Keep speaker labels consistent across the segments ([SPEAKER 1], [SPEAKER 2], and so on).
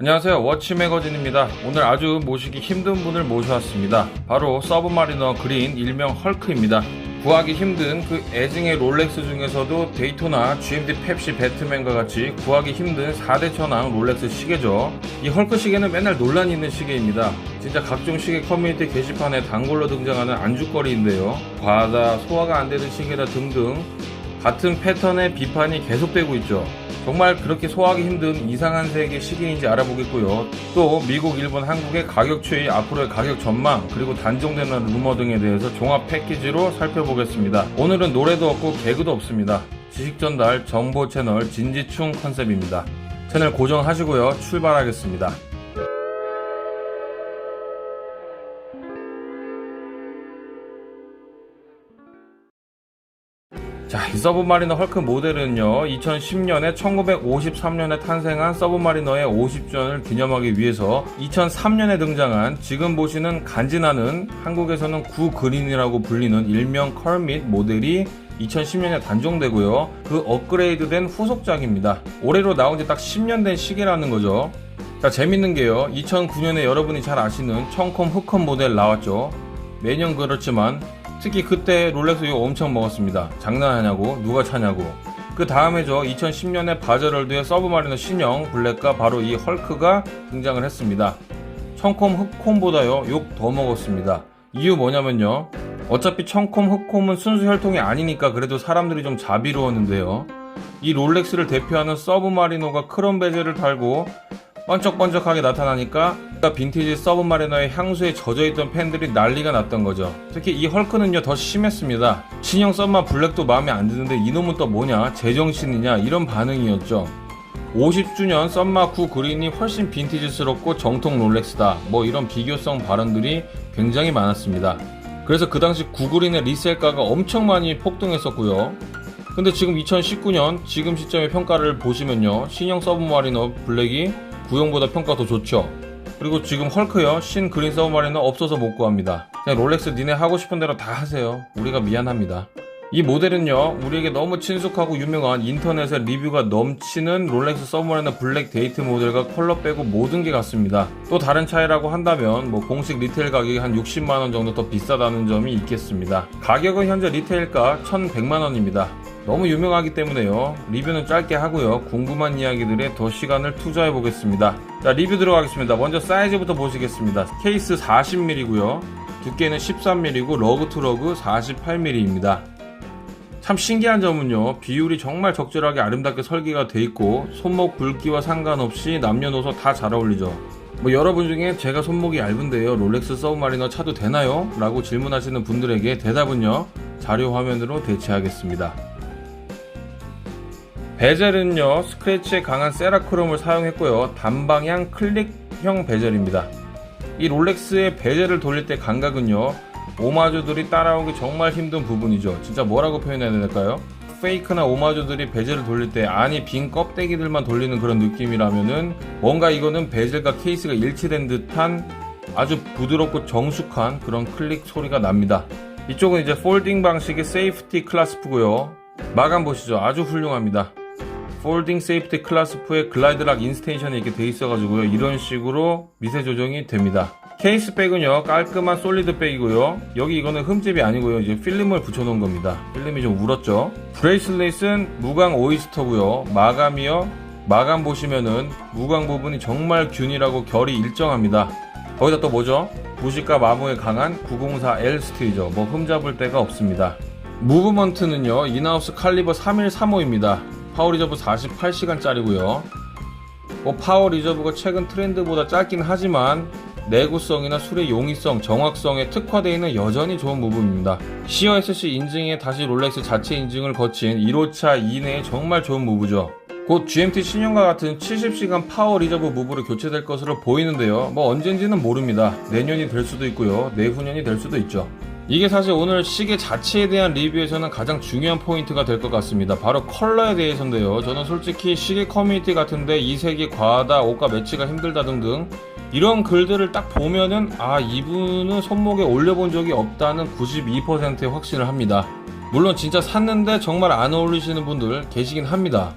[SPEAKER 1] 안녕하세요, 워치매거진입니다. 오늘 아주 모시기 힘든 분을 모셔왔습니다. 바로 서브마리너 그린 일명 헐크입니다. 구하기 힘든 그 애증의 롤렉스 중에서도 데이토나, GMT 펩시 배트맨과 같이 구하기 힘든 4대 천왕 롤렉스 시계죠. 이 헐크 시계는 맨날 논란이 있는 시계입니다. 진짜 각종 시계 커뮤니티 게시판에 단골로 등장하는 안주거리인데요. 과하다, 소화가 안 되는 시계다 등등 같은 패턴의 비판이 계속되고 있죠. 정말 그렇게 소화하기 힘든 이상한 색의 시계인지 알아보겠고요. 또 미국, 일본, 한국의 가격 추이, 앞으로의 가격 전망, 그리고 단종되는 루머 등에 대해서 종합 패키지로 살펴보겠습니다. 오늘은 노래도 없고 개그도 없습니다. 지식 전달 정보 채널 진지충 컨셉입니다. 채널 고정하시고요. 출발하겠습니다. 자, 이 서브마리너 헐크 모델은요, 2010년에 1953년에 탄생한 서브마리너의 50주년을 기념하기 위해서 2003년에 등장한 지금 보시는 간지나는 한국에서는 구그린이라고 불리는 일명 컬밋 모델이 2010년에 단종되고요. 그 업그레이드된 후속작입니다. 올해로 나온 지 딱 10년 된 시계라는 거죠. 자, 재밌는 게요, 2009년에 여러분이 잘 아시는 청콤 흑컴 모델 나왔죠. 매년 그렇지만 특히 그때 롤렉스 이거 엄청 먹었습니다. 장난하냐고, 누가 차냐고. 그 다음에죠, 2010년에 바저럴드의 서브마리너 신형 블랙과 바로 이 헐크가 등장을 했습니다. 청콤 흑콤보다요, 욕 더 먹었습니다. 이유 뭐냐면요, 어차피 청콤 흑콤은 순수 혈통이 아니니까 그래도 사람들이 좀 자비로웠는데요, 이 롤렉스를 대표하는 서브마리너가 크롬 베젤을 달고 번쩍번쩍하게 나타나니까 빈티지 서브마리너의 향수에 젖어있던 팬들이 난리가 났던 거죠. 특히 이 헐크는요, 더 심했습니다. 신형 썸마 블랙도 마음에 안 드는데 이놈은 또 뭐냐, 제정신이냐, 이런 반응이었죠. 50주년 썸마 9 그린이 훨씬 빈티지스럽고 정통 롤렉스다, 뭐 이런 비교성 발언들이 굉장히 많았습니다. 그래서 그 당시 9 그린의 리셀가가 엄청 많이 폭등했었고요. 근데 지금 2019년 지금 시점의 평가를 보시면요, 신형 서브마리너 블랙이 구형보다 평가 더 좋죠. 그리고 지금 헐크요, 신 그린 서브마리너 없어서 못 구합니다. 그냥 롤렉스 니네 하고 싶은 대로 다 하세요. 우리가 미안합니다. 이 모델은요, 우리에게 너무 친숙하고 유명한 인터넷에 리뷰가 넘치는 롤렉스 서브마리너 블랙 데이트 모델과 컬러 빼고 모든 게 같습니다. 또 다른 차이라고 한다면 공식 리테일 가격이 한 60만원 정도 더 비싸다는 점이 있겠습니다. 가격은 현재 리테일가 1100만원입니다. 너무 유명하기 때문에요, 리뷰는 짧게 하고요, 궁금한 이야기들에 더 시간을 투자해 보겠습니다. 자, 리뷰 들어가겠습니다. 먼저 사이즈부터 보시겠습니다. 케이스 40mm고요 두께는 13mm고 러그 투 러그 48mm입니다 참 신기한 점은요, 비율이 정말 적절하게 아름답게 설계가 돼 있고 손목 굵기와 상관없이 남녀노소 다 잘 어울리죠. 여러분 중에 제가 손목이 얇은데요, 롤렉스 서브마리너 차도 되나요? 라고 질문하시는 분들에게 대답은요, 자료 화면으로 대체하겠습니다. 베젤은요, 스크래치에 강한 세라크롬을 사용했고요, 단방향 클릭형 베젤입니다. 이 롤렉스의 베젤을 돌릴 때 감각은요, 오마주들이 따라오기 정말 힘든 부분이죠. 진짜 뭐라고 표현해야 될까요? 페이크나 오마주들이 베젤을 돌릴 때 안이 빈 껍데기들만 돌리는 그런 느낌이라면은 뭔가 이거는 베젤과 케이스가 일치된 듯한 아주 부드럽고 정숙한 그런 클릭 소리가 납니다. 이쪽은 이제 폴딩 방식의 세이프티 클라스프고요, 마감 보시죠. 아주 훌륭합니다. 폴딩 세이프티 클라스프에 글라이드락 인스테이션이 이렇게 돼 있어가지고요, 이런 식으로 미세 조정이 됩니다. 케이스 백은요, 깔끔한 솔리드 백이고요, 여기 이거는 흠집이 아니고요, 이제 필름을 붙여놓은 겁니다. 필름이 좀 울었죠. 브레이슬렛은 무광 오이스터고요, 마감이요, 마감 보시면은 무광 부분이 정말 균일하고 결이 일정합니다. 거기다 또 뭐죠? 부식과 마모에 강한 904L 스틸이죠. 흠잡을 데가 없습니다. 무브먼트는요, 인하우스 칼리버 3135입니다. 파워 리저브 48시간짜리고요 파워 리저브가 최근 트렌드보다 짧긴 하지만 내구성이나 수리 용이성, 정확성에 특화되어 있는 여전히 좋은 무브입니다. COSC 인증에 다시 롤렉스 자체 인증을 거친 1호차 이내에 정말 좋은 무브죠. 곧 GMT 신형과 같은 70시간 파워 리저브 무브로 교체될 것으로 보이는데요, 언젠지는 모릅니다. 내년이 될 수도 있고요, 내후년이 될 수도 있죠. 이게 사실 오늘 시계 자체에 대한 리뷰에서는 가장 중요한 포인트가 될 것 같습니다. 바로 컬러에 대해서인데요, 저는 솔직히 시계 커뮤니티 같은데 이 색이 과하다, 옷과 매치가 힘들다 등등 이런 글들을 딱 보면은 이분은 손목에 올려본 적이 없다는 92%의 확신을 합니다. 물론 진짜 샀는데 정말 안 어울리시는 분들 계시긴 합니다.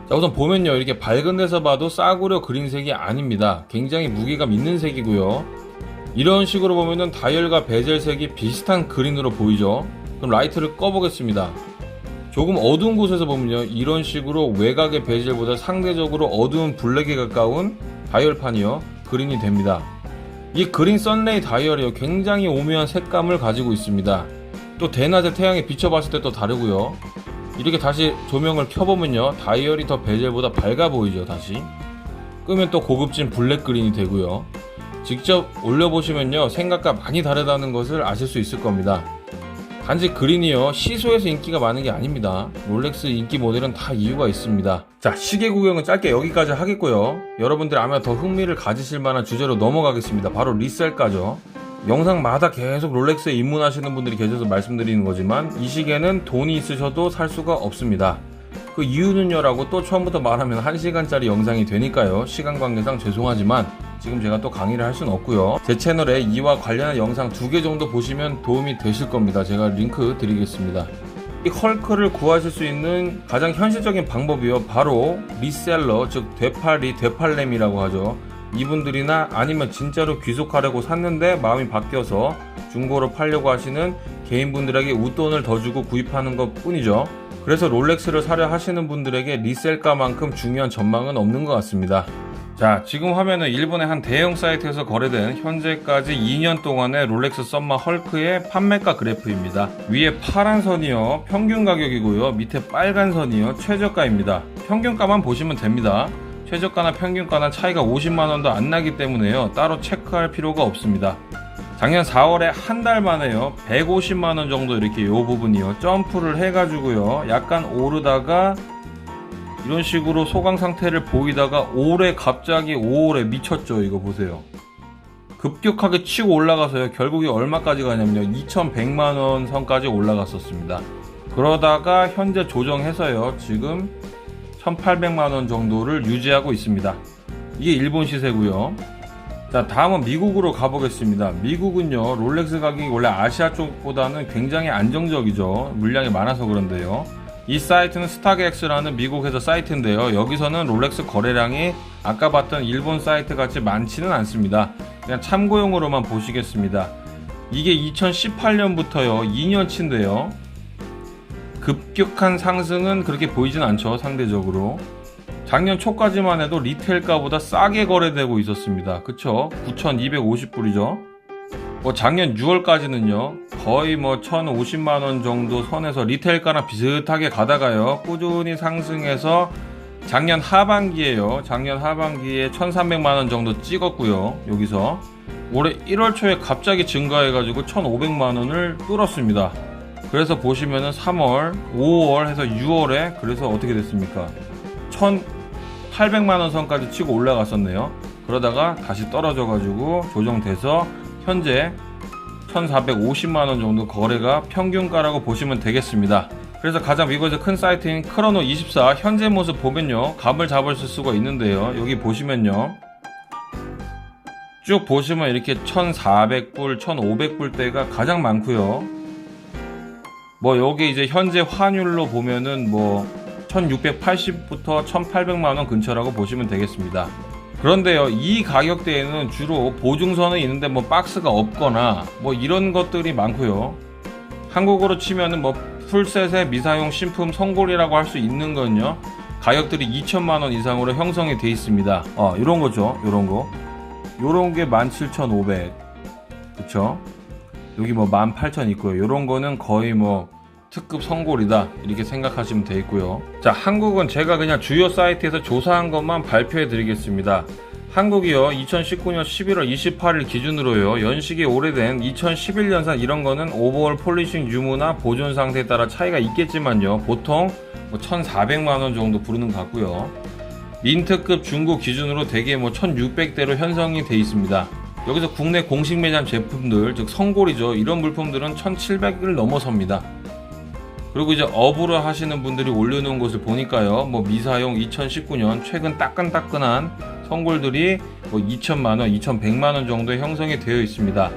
[SPEAKER 1] 자, 우선 보면요, 이렇게 밝은 데서 봐도 싸구려 그린색이 아닙니다. 굉장히 무게감 있는 색이고요. 이런 식으로 보면은 다이얼과 베젤색이 비슷한 그린으로 보이죠. 그럼 라이트를 꺼보겠습니다. 조금 어두운 곳에서 보면요, 이런 식으로 외곽의 베젤보다 상대적으로 어두운 블랙에 가까운 다이얼판이요, 그린이 됩니다. 이 그린 썬레이 다이얼이요, 굉장히 오묘한 색감을 가지고 있습니다. 또 대낮에 태양에 비춰봤을 때 또 다르고요. 이렇게 다시 조명을 켜보면요, 다이얼이 더 베젤보다 밝아 보이죠. 다시 끄면 또 고급진 블랙 그린이 되고요. 직접 올려보시면요, 생각과 많이 다르다는 것을 아실 수 있을 겁니다. 단지 그린이요, 시소에서 인기가 많은 게 아닙니다. 롤렉스 인기 모델은 다 이유가 있습니다. 자, 시계 구경은 짧게 여기까지 하겠고요. 여러분들 아마 더 흥미를 가지실 만한 주제로 넘어가겠습니다. 바로 리셀가죠. 영상마다 계속 롤렉스에 입문하시는 분들이 계셔서 말씀드리는 거지만, 이 시계는 돈이 있으셔도 살 수가 없습니다. 그 이유는요 라고 또 처음부터 말하면 1시간짜리 영상이 되니까요, 시간 관계상 죄송하지만 지금 제가 또 강의를 할 수는 없고요. 제 채널에 이와 관련한 영상 2개 정도 보시면 도움이 되실 겁니다. 제가 링크 드리겠습니다. 이 헐크를 구하실 수 있는 가장 현실적인 방법이요, 바로 리셀러, 즉 되팔이, 되팔렘이라고 하죠. 이분들이나 아니면 진짜로 귀속하려고 샀는데 마음이 바뀌어서 중고로 팔려고 하시는 개인분들에게 웃돈을 더 주고 구입하는 것 뿐이죠. 그래서 롤렉스를 사려 하시는 분들에게 리셀가만큼 중요한 전망은 없는 것 같습니다. 자, 지금 화면은 일본의 한 대형 사이트에서 거래된 현재까지 2년 동안의 롤렉스 썸머 헐크의 판매가 그래프입니다. 위에 파란 선이요, 평균 가격이고요. 밑에 빨간 선이요, 최저가입니다. 평균가만 보시면 됩니다. 최저가나 평균가나 차이가 50만원도 안 나기 때문에요, 따로 체크할 필요가 없습니다. 작년 4월에 한 달 만에요, 150만원 정도 이렇게 요 부분이요, 점프를 해가지고요, 약간 오르다가 이런 식으로 소강 상태를 보이다가 올해 갑자기 5월에 미쳤죠. 이거 보세요. 급격하게 치고 올라가서요, 결국에 얼마까지 가냐면요, 2100만원 선까지 올라갔었습니다. 그러다가 현재 조정해서요, 지금 1800만원 정도를 유지하고 있습니다. 이게 일본 시세고요. 자, 다음은 미국으로 가보겠습니다. 미국은요, 롤렉스 가격이 원래 아시아 쪽보다는 굉장히 안정적이죠. 물량이 많아서 그런데요. 이 사이트는 스탁엑스라는 미국 회사 사이트인데요, 여기서는 롤렉스 거래량이 아까 봤던 일본 사이트 같이 많지는 않습니다. 그냥 참고용으로만 보시겠습니다. 이게 2018년부터요 2년치인데요, 급격한 상승은 그렇게 보이진 않죠. 상대적으로 작년 초까지만 해도 리테일가보다 싸게 거래되고 있었습니다. 그쵸? 9,250불이죠. 작년 6월까지는요 거의 1,050만원 정도 선에서 리테일가랑 비슷하게 가다가요, 꾸준히 상승해서 작년 하반기에 1,300만원 정도 찍었고요. 여기서 올해 1월 초에 갑자기 증가해가지고 1,500만원을 뚫었습니다. 그래서 보시면은 3월, 5월 해서 6월에 그래서 어떻게 됐습니까? 1,800만원 선까지 치고 올라갔었네요. 그러다가 다시 떨어져가지고 조정돼서 현재 1,450만원 정도 거래가 평균가라고 보시면 되겠습니다. 그래서 가장 미국에서 큰 사이트인 크로노24 현재 모습 보면요, 감을 잡으실 수가 있는데요, 여기 보시면요, 쭉 보시면 이렇게 1,400불, 1,500불대가 가장 많고요. 여기 이제 현재 환율로 보면은 1,680부터 1,800만원 근처라고 보시면 되겠습니다. 그런데요, 이 가격대에는 주로 보증선은 있는데 박스가 없거나 이런 것들이 많고요. 한국으로 치면은 풀셋의 미사용 신품 성골이라고 할 수 있는 건요, 가격들이 2천만원 이상으로 형성이 돼 있습니다. 요런 거죠. 요런 게 17,500, 그쵸? 여기 18,000 있고요. 요런 거는 거의 특급 성골이다, 이렇게 생각하시면 돼 있고요. 자, 한국은 제가 그냥 주요 사이트에서 조사한 것만 발표해 드리겠습니다. 한국이요, 2019년 11월 28일 기준으로요, 연식이 오래된 2011년산 이런 거는 오버홀 폴리싱 유무나 보존 상태에 따라 차이가 있겠지만요, 보통 1,400만원 정도 부르는 것 같고요. 민트급 중고 기준으로 대개 1,600대로 형성이 돼 있습니다. 여기서 국내 공식 매장 제품들, 즉 성골이죠, 이런 물품들은 1,700을 넘어섭니다. 그리고 이제 업으로 하시는 분들이 올려놓은 것을 보니까요, 미사용 2019년 최근 따끈따끈한 성골들이 2,000만원, 2,100만원 정도에 형성이 되어 있습니다.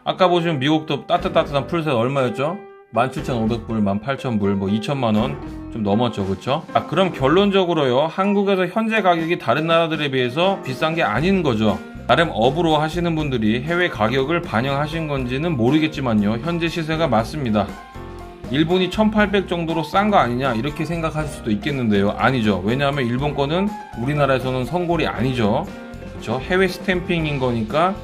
[SPEAKER 1] 아까 보시면 미국도 따뜻한 풀셋 얼마였죠? 17,500불, 18,000불, 2,000만원 좀 넘었죠, 그쵸? 그럼 결론적으로요, 한국에서 현재 가격이 다른 나라들에 비해서 비싼 게 아닌 거죠. 나름 업으로 하시는 분들이 해외 가격을 반영하신 건지는 모르겠지만요, 현재 시세가 맞습니다. 일본이 1800 정도로 싼 거 아니냐 이렇게 생각하실 수도 있겠는데요, 아니죠. 왜냐하면 일본 거는 우리나라에서는 선골이 아니죠. 그쵸? 해외 스탬핑인 거니까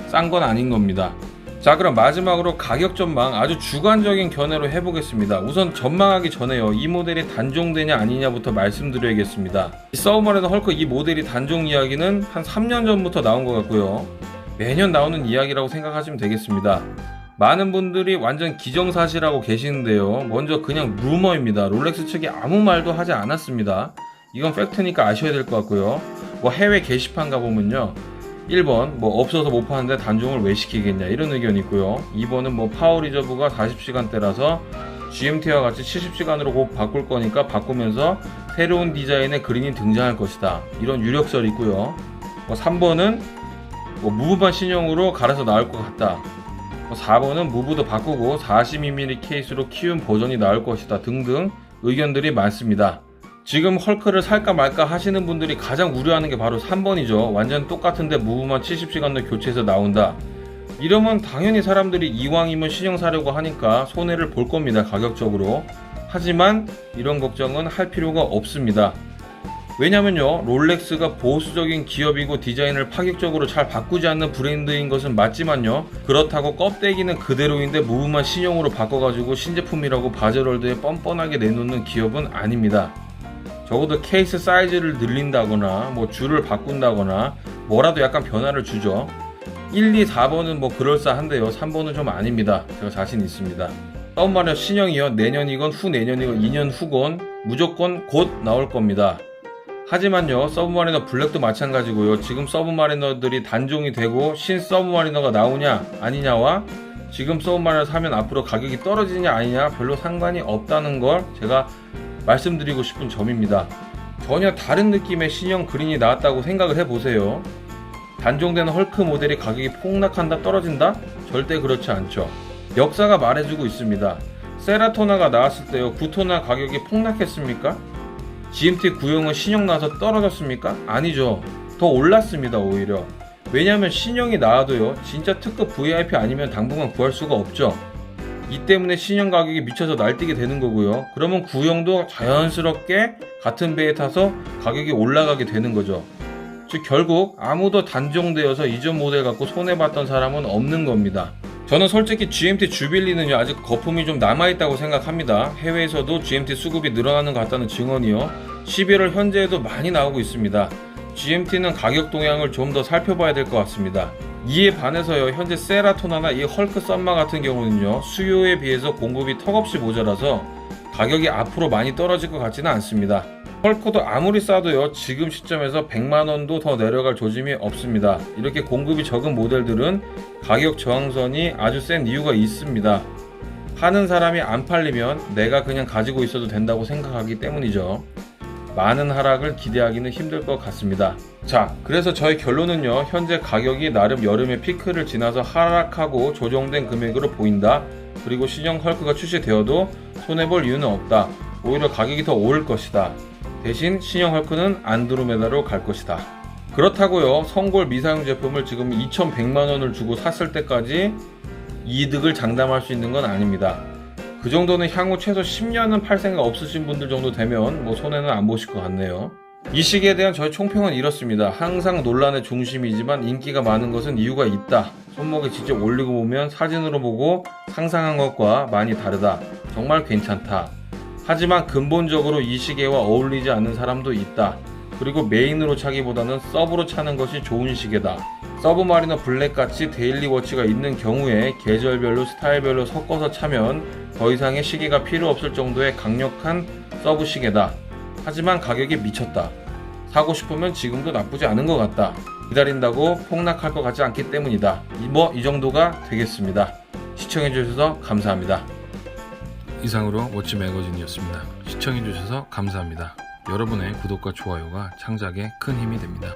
[SPEAKER 1] 싼 건 아닌 겁니다. 자, 그럼 마지막으로 가격 전망 아주 주관적인 견해로 해보겠습니다. 우선 전망하기 전에요, 이 모델이 단종되냐 아니냐부터 말씀드려야겠습니다. 이 서브마리너 헐크 이 모델이 단종 이야기는 한 3년 전부터 나온 것 같고요, 매년 나오는 이야기라고 생각하시면 되겠습니다. 많은 분들이 완전 기정사실하고 계시는데요, 먼저 그냥 루머입니다. 롤렉스 측이 아무 말도 하지 않았습니다. 이건 팩트니까 아셔야 될 것 같고요. 해외 게시판 가보면요, 1번 없어서 못 파는데 단종을 왜 시키겠냐 이런 의견이 있고요, 2번은 파워 리저브가 40시간대라서 GMT와 같이 70시간으로 곧 바꿀 거니까 바꾸면서 새로운 디자인의 그린이 등장할 것이다 이런 유력설이 있고요, 3번은 무브반 신형으로 갈아서 나올 것 같다, 4번은 무브도 바꾸고 42mm 케이스로 키운 버전이 나올 것이다 등등 의견들이 많습니다. 지금 헐크를 살까 말까 하시는 분들이 가장 우려하는 게 바로 3번이죠. 완전 똑같은데 무브만 70시간도 교체해서 나온다. 이러면 당연히 사람들이 이왕이면 신형 사려고 하니까 손해를 볼 겁니다, 가격적으로. 하지만 이런 걱정은 할 필요가 없습니다. 왜냐면요, 롤렉스가 보수적인 기업이고 디자인을 파격적으로 잘 바꾸지 않는 브랜드인 것은 맞지만요, 그렇다고 껍데기는 그대로인데 무브만 신형으로 바꿔가지고 신제품이라고 바젤월드에 뻔뻔하게 내놓는 기업은 아닙니다. 적어도 케이스 사이즈를 늘린다거나 줄을 바꾼다거나 뭐라도 약간 변화를 주죠. 1, 2, 4번은 그럴싸한데요, 3번은 좀 아닙니다. 제가 자신 있습니다. 서브마리너 신형이요, 내년이건 후내년이건 2년 후건 무조건 곧 나올 겁니다. 하지만요, 서브마리너 블랙도 마찬가지고요, 지금 서브마리너들이 단종이 되고 신 서브마리너가 나오냐 아니냐와 지금 서브마리너 사면 앞으로 가격이 떨어지냐 아니냐 별로 상관이 없다는 걸 제가 말씀드리고 싶은 점입니다. 전혀 다른 느낌의 신형 그린이 나왔다고 생각을 해보세요. 단종되는 헐크 모델이 가격이 폭락한다, 떨어진다? 절대 그렇지 않죠. 역사가 말해주고 있습니다. 세라토나가 나왔을 때요, 구토나 가격이 폭락했습니까? GMT 구형은 신형 나와서 떨어졌습니까? 아니죠. 더 올랐습니다, 오히려. 왜냐하면 신형이 나와도요, 진짜 특급 VIP 아니면 당분간 구할 수가 없죠. 이 때문에 신형 가격이 미쳐서 날뛰게 되는 거고요, 그러면 구형도 자연스럽게 같은 배에 타서 가격이 올라가게 되는 거죠. 즉 결국 아무도 단종되어서 이전 모델 갖고 손해봤던 사람은 없는 겁니다. 저는 솔직히 GMT 주빌리는요, 아직 거품이 좀 남아있다고 생각합니다. 해외에서도 GMT 수급이 늘어나는 것 같다는 증언이요, 11월 현재에도 많이 나오고 있습니다. GMT는 가격 동향을 좀 더 살펴봐야 될 것 같습니다. 이에 반해서요, 현재 세라토나나 이 헐크 썸마 같은 경우는요, 수요에 비해서 공급이 턱없이 모자라서 가격이 앞으로 많이 떨어질 것 같지는 않습니다. 헐크도 아무리 싸도요, 지금 시점에서 100만원도 더 내려갈 조짐이 없습니다. 이렇게 공급이 적은 모델들은 가격 저항선이 아주 센 이유가 있습니다. 파는 사람이 안 팔리면 내가 그냥 가지고 있어도 된다고 생각하기 때문이죠. 많은 하락을 기대하기는 힘들 것 같습니다. 자, 그래서 저의 결론은요, 현재 가격이 나름 여름의 피크를 지나서 하락하고 조정된 금액으로 보인다. 그리고 신형 헐크가 출시되어도 손해볼 이유는 없다. 오히려 가격이 더 오를 것이다. 대신 신형 헐크는 안드로메다로 갈 것이다. 그렇다고요, 성골 미사용 제품을 지금 2100만원을 주고 샀을 때까지 이득을 장담할 수 있는 건 아닙니다. 그 정도는 향후 최소 10년은 팔 생각 없으신 분들 정도 되면 손해는 안 보실 것 같네요. 이 시기에 대한 저의 총평은 이렇습니다. 항상 논란의 중심이지만 인기가 많은 것은 이유가 있다. 손목에 직접 올리고 보면 사진으로 보고 상상한 것과 많이 다르다. 정말 괜찮다. 하지만 근본적으로 이 시계와 어울리지 않는 사람도 있다. 그리고 메인으로 차기보다는 서브로 차는 것이 좋은 시계다. 서브마리너 블랙같이 데일리 워치가 있는 경우에 계절별로 스타일별로 섞어서 차면 더 이상의 시계가 필요 없을 정도의 강력한 서브 시계다. 하지만 가격이 미쳤다. 사고 싶으면 지금도 나쁘지 않은 것 같다. 기다린다고 폭락할 것 같지 않기 때문이다. 이 정도가 되겠습니다. 시청해주셔서 감사합니다. 이상으로 워치 매거진이었습니다. 시청해주셔서 감사합니다. 여러분의 구독과 좋아요가 창작에 큰 힘이 됩니다.